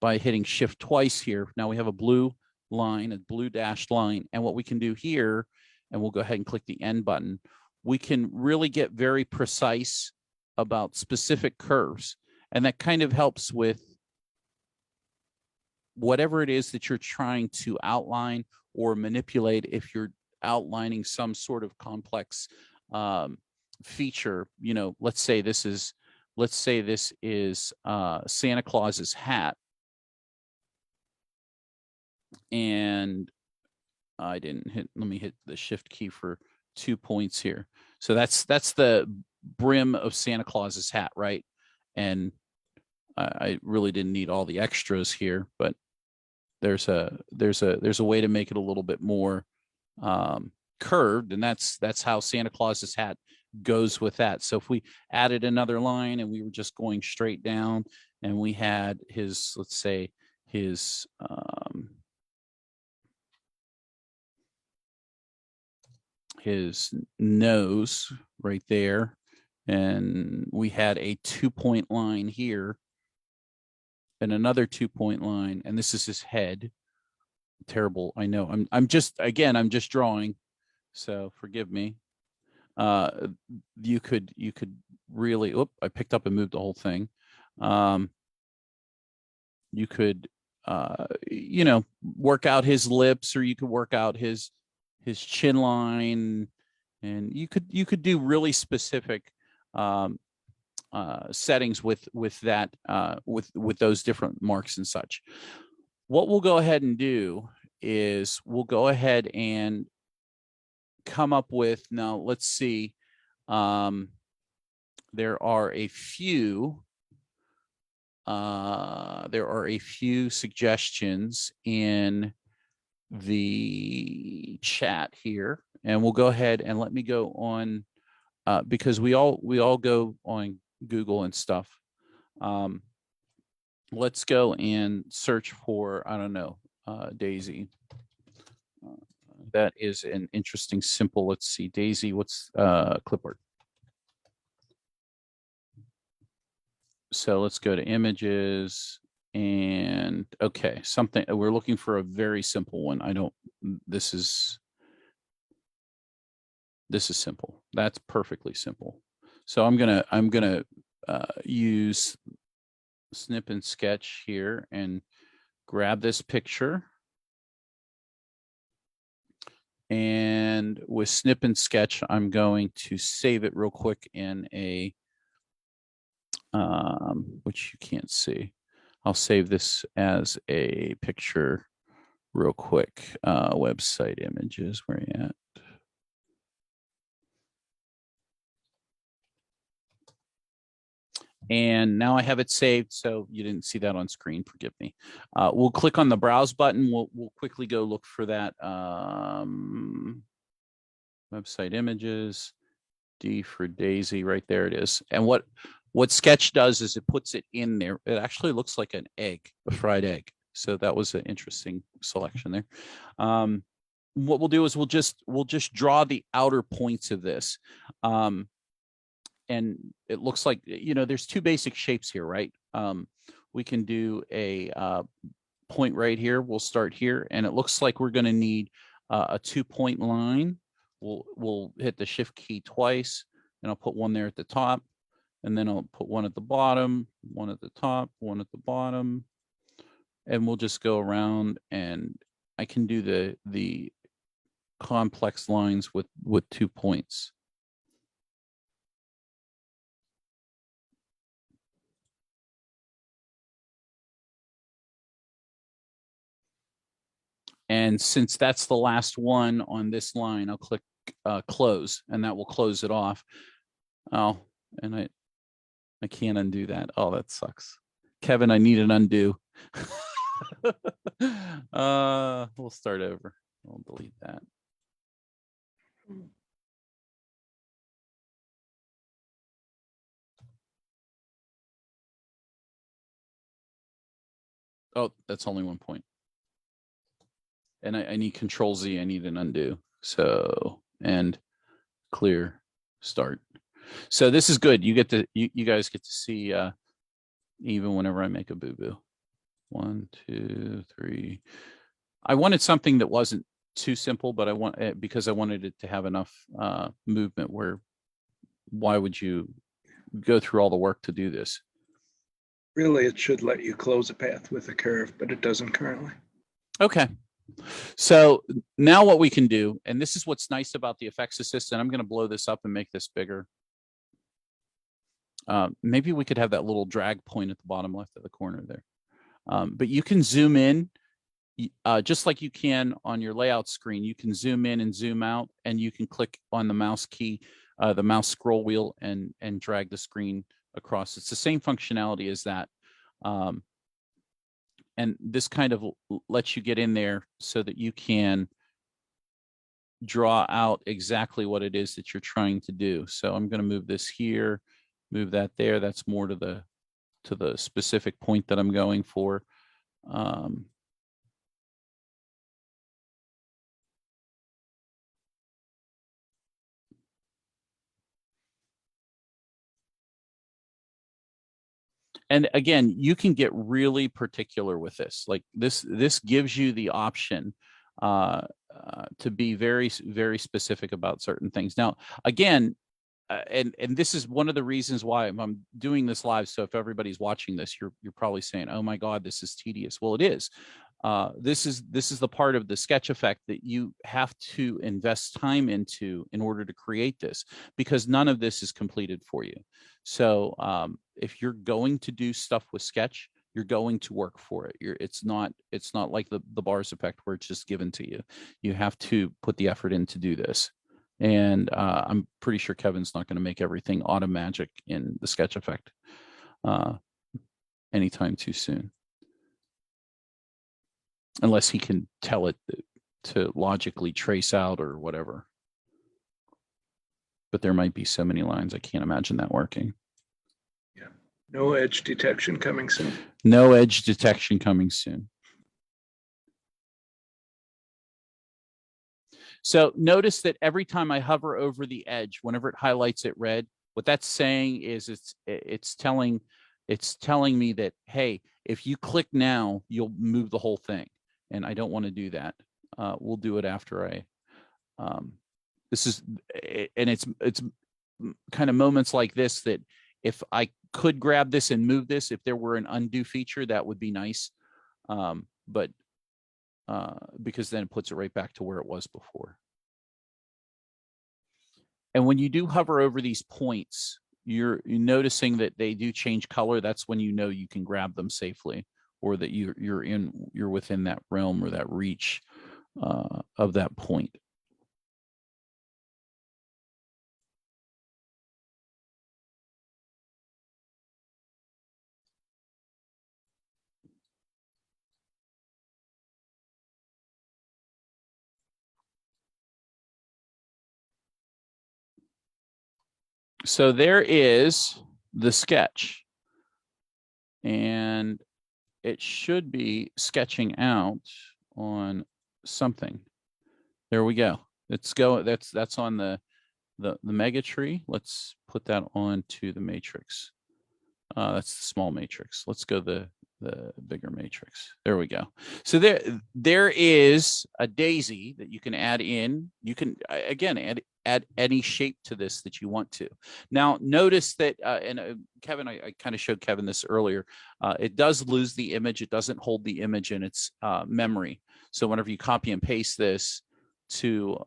by hitting shift twice here. Now we have a blue line, a blue dashed line. And what we can do here, and we'll go ahead and click the end button, we can really get very precise about specific curves. And that kind of helps with whatever it is that you're trying to outline or manipulate. If you're outlining some sort of complex feature, let's say this is Santa Claus's hat, and I didn't hit. Let me hit the shift key for 2 points here. So that's the brim of Santa Claus's hat, right? And I really didn't need all the extras here, but there's a way to make it a little bit more curved, and that's how Santa Claus's hat goes with that. So if we added another line and we were just going straight down, and we had his, let's say his nose right there, and we had a 2-point line here and another 2-point line, and this is his head. Terrible, I know. I'm just drawing, so forgive me. You could really, I picked up and moved the whole thing. You could work out his lips, or you could work out his chin line, and you could do really specific settings with that, with those different marks and such. What we'll go ahead and do is we'll go ahead and come up with, now let's see, there are a few suggestions in the chat here, and we'll go ahead and let me go on, because we all go on Google and stuff. Let's go and search for, I don't know, Daisy. That is an interesting, simple, let's see, Daisy, what's clipboard? So let's go to images, and okay, something, we're looking for a very simple one. This is simple. That's perfectly simple. So I'm gonna use snip and sketch here and grab this picture. And with snip and sketch, I'm going to save it real quick in a, which you can't see. I'll save this as a picture real quick. Website images, where are you at? And now I have it saved, so you didn't see that on screen, forgive me. We'll click on the browse button. We'll quickly go look for that, website images, D for Daisy, right there it is. And what Sketch does is it puts it in there. It actually looks like an egg, a fried egg. So that was an interesting selection there. What we'll do is we'll just draw the outer points of this. And it looks like, there's two basic shapes here, right? We can do a point right here. We'll start here, and it looks like we're going to need a 2-point line. We'll hit the shift key twice, and I'll put one there at the top, and then I'll put one at the bottom, one at the top, one at the bottom, and we'll just go around, and I can do the complex lines with 2 points. And since that's the last one on this line, I'll click close, and that will close it off. Oh, and I can't undo that. Oh, that sucks. Kevin, I need an undo. We'll start over. I'll delete that. Oh, that's only 1 point. And I need Control Z. I need an undo. So, and clear, start. So this is good. You guys get to see even whenever I make a boo-boo. 1, 2, 3. I wanted something that wasn't too simple, but because I wanted it to have enough movement where, why would you go through all the work to do this? Really, it should let you close a path with a curve, but it doesn't currently. Okay. So now what we can do, and this is what's nice about the effects assistant, I'm going to blow this up and make this bigger. Maybe we could have that little drag point at the bottom left of the corner there. But you can zoom in, just like you can on your layout screen. You can zoom in and zoom out, and you can click on the mouse key, the mouse scroll wheel, and drag the screen across. It's the same functionality as that. And this kind of lets you get in there so that you can draw out exactly what it is that you're trying to do. So I'm going to move this here, move that there. That's more to the specific point that I'm going for. And again, you can get really particular with this. Like this gives you the option to be very, very specific about certain things. Now, again, and this is one of the reasons why I'm doing this live. So if everybody's watching this, you're probably saying, "Oh my God, this is tedious." Well, it is. This is the part of the sketch effect that you have to invest time into in order to create this, because none of this is completed for you. So if you're going to do stuff with Sketch, you're going to work for it. It's not like the bars effect where it's just given to you. You have to put the effort in to do this. And I'm pretty sure Kevin's not going to make everything automagic in the sketch effect anytime too soon, unless he can tell it to logically trace out or whatever. But there might be so many lines, I can't imagine that working. Yeah. No edge detection coming soon. No edge detection coming soon. So notice that every time I hover over the edge, whenever it highlights it red, what that's saying is it's telling me that, hey, if you click now, you'll move the whole thing. And I don't want to do that. We'll do it after I, this is, and it's kind of moments like this that if I could grab this and move this, if there were an undo feature, that would be nice. But because then it puts it right back to where it was before. And when you do hover over these points, you're noticing that they do change color. That's when you know you can grab them safely, or that you're within that realm or that reach of that point. So there is the sketch, and it should be sketching out on something. There we go. Let's go. That's on the mega tree. Let's put that onto the matrix. That's the small matrix. Let's go the bigger matrix. There we go. So there is a daisy that you can add in. You can again add any shape to this that you want to. Now notice that and Kevin, I kind of showed Kevin this earlier. It does lose the image. It doesn't hold the image in its memory. So whenever you copy and paste this to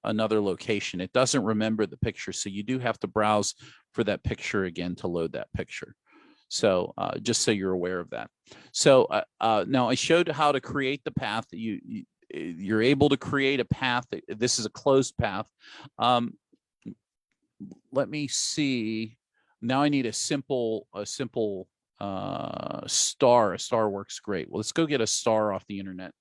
another location, it doesn't remember the picture. So you do have to browse for that picture again to load that picture. So just so you're aware of that. So now I showed how to create the path. You're able to create a path. This is a closed path. Let me see. Now I need a simple star. A star works great. Well, let's go get a star off the internet.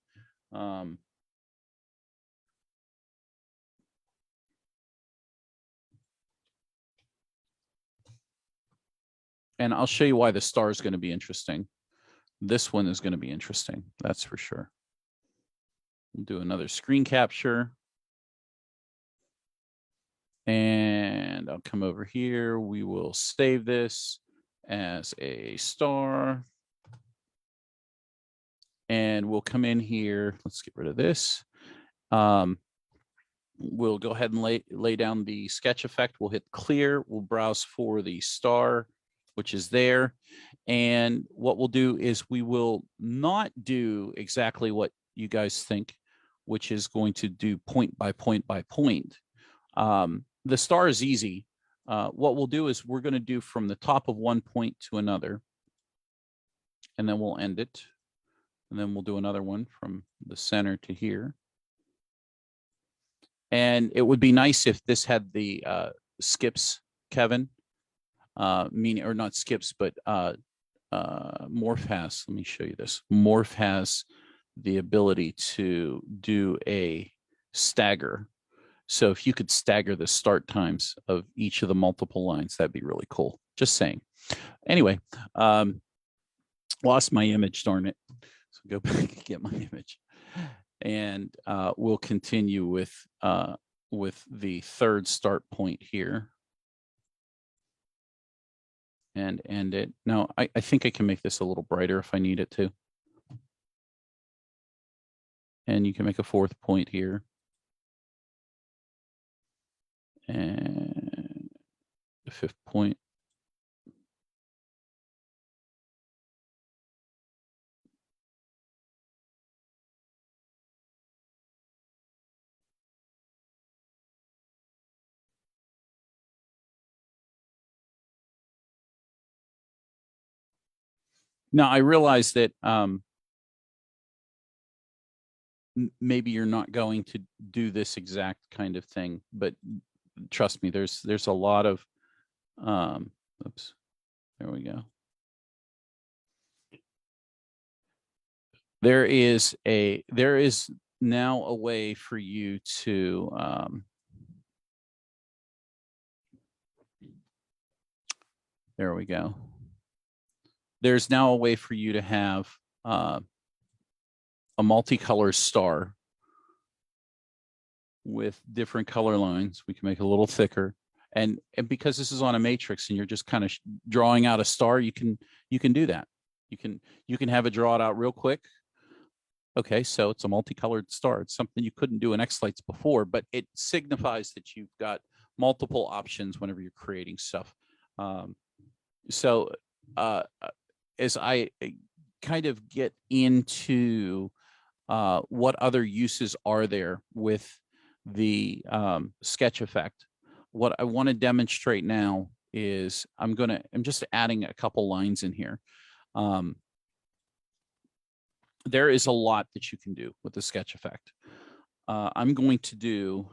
And I'll show you why the star is going to be interesting. This one is going to be interesting. That's for sure. We'll do another screen capture. And I'll come over here. We will save this as a star. And we'll come in here. Let's get rid of this. We'll go ahead and lay down the sketch effect. We'll hit clear. We'll browse for the star, which is there. And what we'll do is we will not do exactly what you guys think, which is going to do point by point by point. The star is easy. What we'll do is we're going to do from the top of one point to another, and then we'll end it. And then we'll do another one from the center to here. And it would be nice if this had the skips, Kevin, meaning, or not skips, but Morph has, let me show you this. Morph has the ability to do a stagger. So if you could stagger the start times of each of the multiple lines, that'd be really cool. Just saying. Anyway, lost my image, darn it. So go back and get my image. And we'll continue with the third start point here. And end it. Now, I think I can make this a little brighter if I need it to. And you can make a fourth point here. And the fifth point. Now, I realize that maybe you're not going to do this exact kind of thing, but trust me, there's a lot of, oops, there we go. There is now a way for you to, there we go. There's now a way for you to have a multicolor star with different color lines. We can make it a little thicker. And because this is on a matrix and you're just kind of drawing out a star, you can do that. You can have it draw it out real quick. Okay, so it's a multicolored star. It's something you couldn't do in xLights before, but it signifies that you've got multiple options whenever you're creating stuff. As I kind of get into what other uses are there with the sketch effect, what I want to demonstrate now is I'm just adding a couple lines in here. There is a lot that you can do with the sketch effect. I'm going to do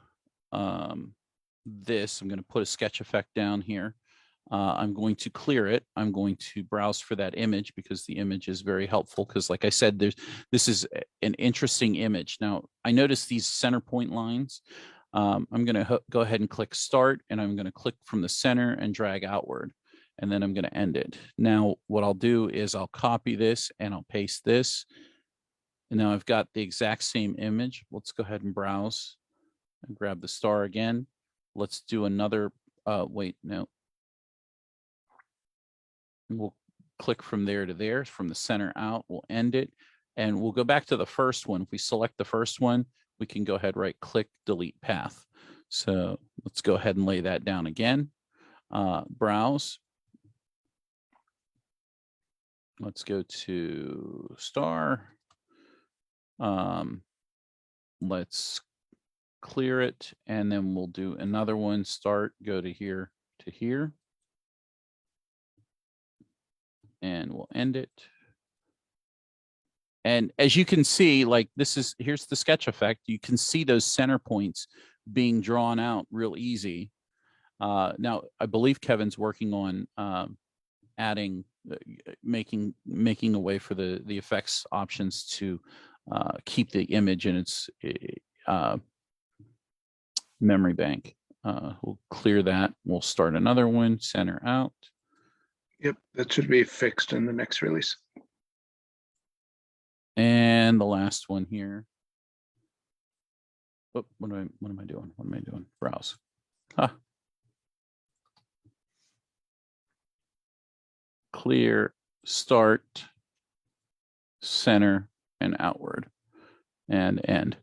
this. I'm going to put a sketch effect down here. I'm going to clear it. I'm going to browse for that image because the image is very helpful because like I said, this is an interesting image. Now, I notice these center point lines. I'm going to go ahead and click start, and I'm going to click from the center and drag outward, and then I'm going to end it. Now, what I'll do is I'll copy this and I'll paste this. And now I've got the exact same image. Let's go ahead and browse and grab the star again. Let's do another, wait, no. And we'll click from there to there, from the center out, we'll end it. And we'll go back to the first one. If we select the first one, we can go ahead, right click, delete path. So let's go ahead and lay that down again. Browse. Let's go to star. Let's clear it, and then we'll do another one. Start, go to here to here, and we'll end it. And as you can see, like here's the sketch effect. You can see those center points being drawn out real easy. Now, I believe Kevin's working on adding, making a way for the effects options to keep the image in its memory bank. We'll clear that. We'll start another one, center out. Yep, that should be fixed in the next release. And the last one here. Oh, what am I doing? What am I doing? Browse. Huh. Clear, start, center, and outward, and end.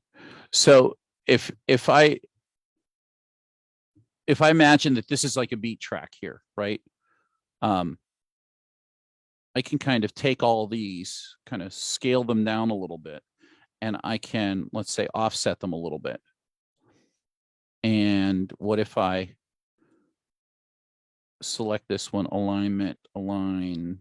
So if I imagine that this is like a beat track here, right? I can kind of take all these, kind of scale them down a little bit, and I can, let's say, offset them a little bit. And what if I select this one, alignment, align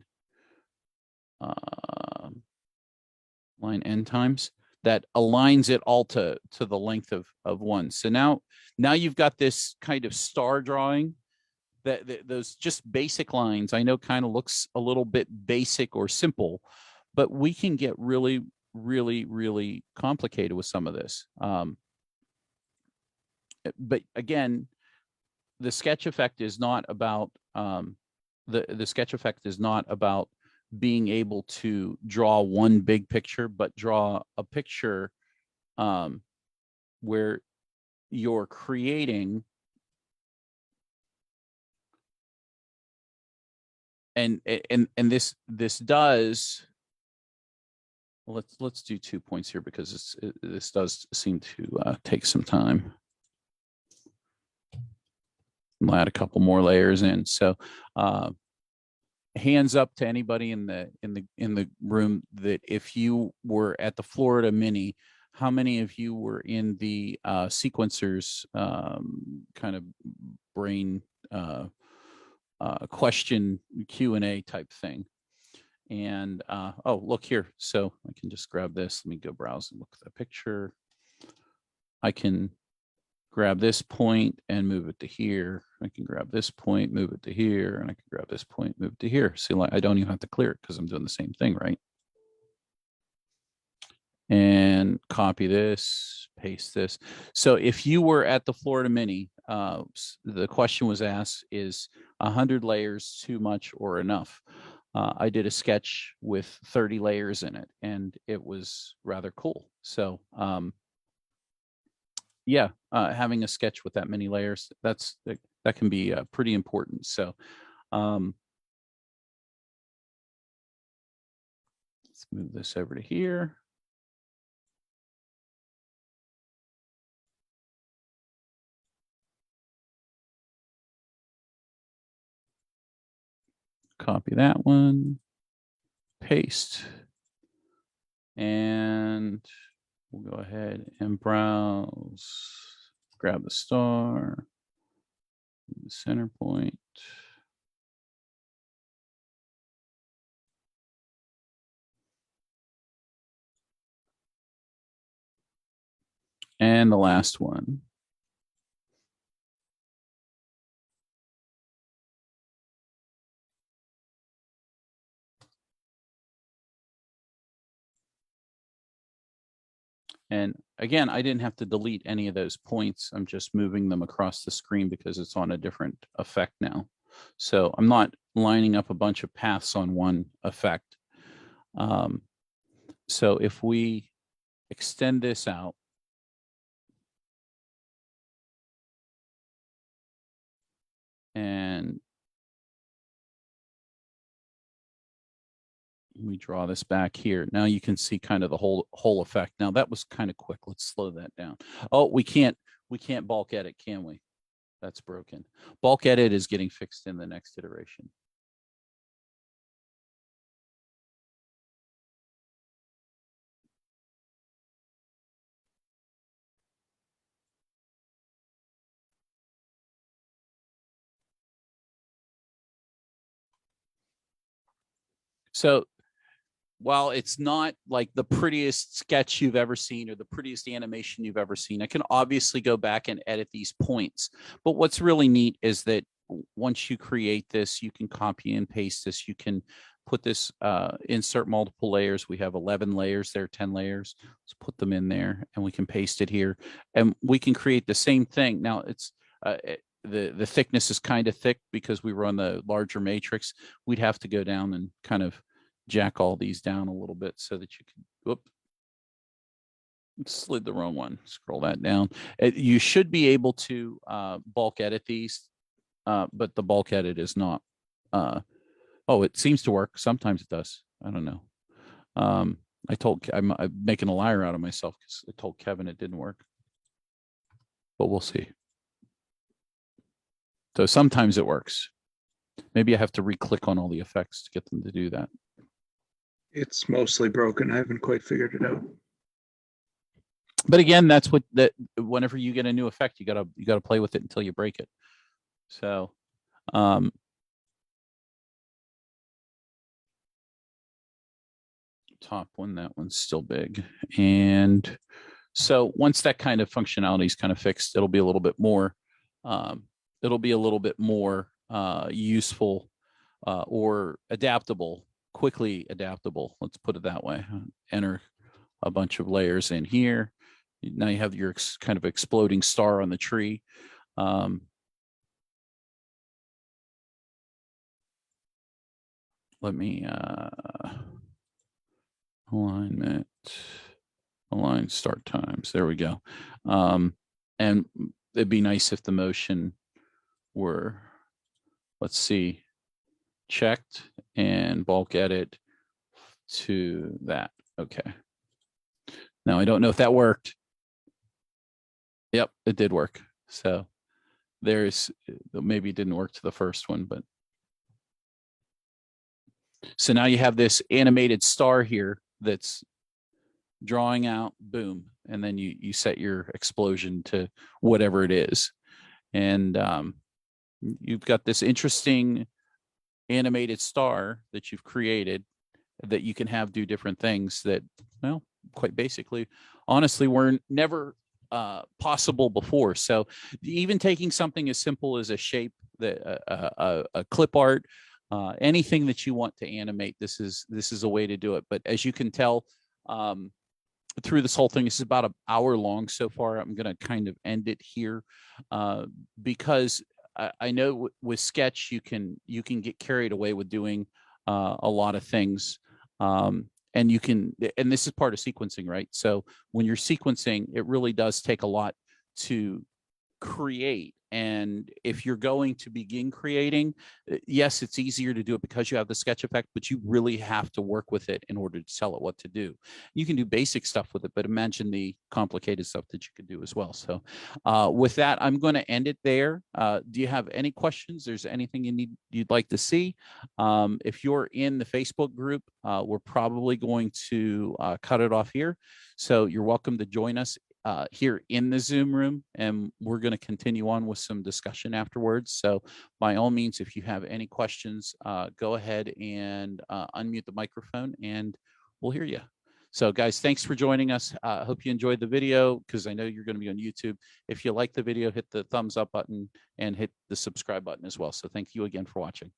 end times, that aligns it all to the length of one. So now you've got this kind of star drawing those just basic lines, I know kind of looks a little bit basic or simple, but we can get really, really, really complicated with some of this. But again, the sketch effect is not about the sketch effect is not about being able to draw one big picture, but draw a picture where you're creating and this does, let's do 2 points here because this does seem to take some time. I'll add a couple more layers in. So hands up to anybody in the room that if you were at the Florida Mini, how many of you were in the sequencers kind of brain question Q&A type thing? And oh, look here. So I can just grab this. Let me go browse and look at that picture. I can grab this point and move it to here. I can grab this point, move it to here, and I can grab this point, move it to here. See, like I don't even have to clear it because I'm doing the same thing, right? And copy this, paste this. So if you were at the Florida Mini, the question was asked, is 100 layers too much or enough? I did a sketch with 30 layers in it, and it was rather cool. So yeah, having a sketch with that many layers, that can be pretty important. So let's move this over to here. Copy that one, paste, and we'll go ahead and browse, grab the star, the center point. And the last one. And again, I didn't have to delete any of those points. I'm just moving them across the screen because it's on a different effect now. So I'm not lining up a bunch of paths on one effect. So if we extend this out, and we draw this back here, now you can see kind of the whole effect. Now that was kind of quick. Let's slow that down. Oh, we can't bulk edit, can we? That's broken. Bulk edit is getting fixed in the next iteration. So while it's not like the prettiest sketch you've ever seen or the prettiest animation you've ever seen, I can obviously go back and edit these points. But what's really neat is that once you create this, you can copy and paste this. You can put this, insert multiple layers. We have 11 layers there, 10 layers. Let's put them in there and we can paste it here. And we can create the same thing. Now it's, the thickness is kind of thick because we run the larger matrix. We'd have to go down and kind of jack all these down a little bit so that you can, whoop, slid the wrong one, scroll that down. You should be able to bulk edit these, but the bulk edit is not, oh, it seems to work. Sometimes it does. I don't know. I'm making a liar out of myself because I told Kevin it didn't work, but we'll see. So sometimes it works. Maybe I have to re-click on all the effects to get them to do that. It's mostly broken. I haven't quite figured it out. But again, that's what whenever you get a new effect, you gotta play with it until you break it. So top one, that one's still big. And so once that kind of functionality is kind of fixed, it'll be a little bit more useful or adaptable, quickly adaptable. Let's put it that way. Enter a bunch of layers in here. Now you have your kind of exploding star on the tree. Let me alignment, align start times. There we go. And it'd be nice if the motion were, let's see, checked and bulk edit to that. Okay. Now I don't know if that worked. Yep, it did work. So there's, maybe it didn't work to the first one, but. So now you have this animated star here that's drawing out, boom, and then you set your explosion to whatever it is. And you've got this interesting animated star that you've created that you can have do different things that, well, quite basically, honestly, were never possible before. So even taking something as simple as a shape, that a clip art, anything that you want to animate, this is a way to do it. But as you can tell, through this whole thing, this is about an hour long so far. I'm going to kind of end it here because I know with Sketch you can get carried away with doing a lot of things, and you can, and this is part of sequencing, right? So when you're sequencing, it really does take a lot to create. And if you're going to begin creating, yes, it's easier to do it because you have the sketch effect, but you really have to work with it in order to tell it what to do. You can do basic stuff with it, but imagine the complicated stuff that you could do as well. So with that, I'm going to end it there. Do you have any questions? There's anything you'd like to see? If you're in the Facebook group, we're probably going to cut it off here. So you're welcome to join us here in the Zoom room, and we're going to continue on with some discussion afterwards. So by all means, if you have any questions, go ahead and unmute the microphone and we'll hear you. So guys, thanks for joining us. I hope you enjoyed the video, because I know you're going to be on YouTube. If you like the video, hit the thumbs up button and hit the subscribe button as well. So thank you again for watching.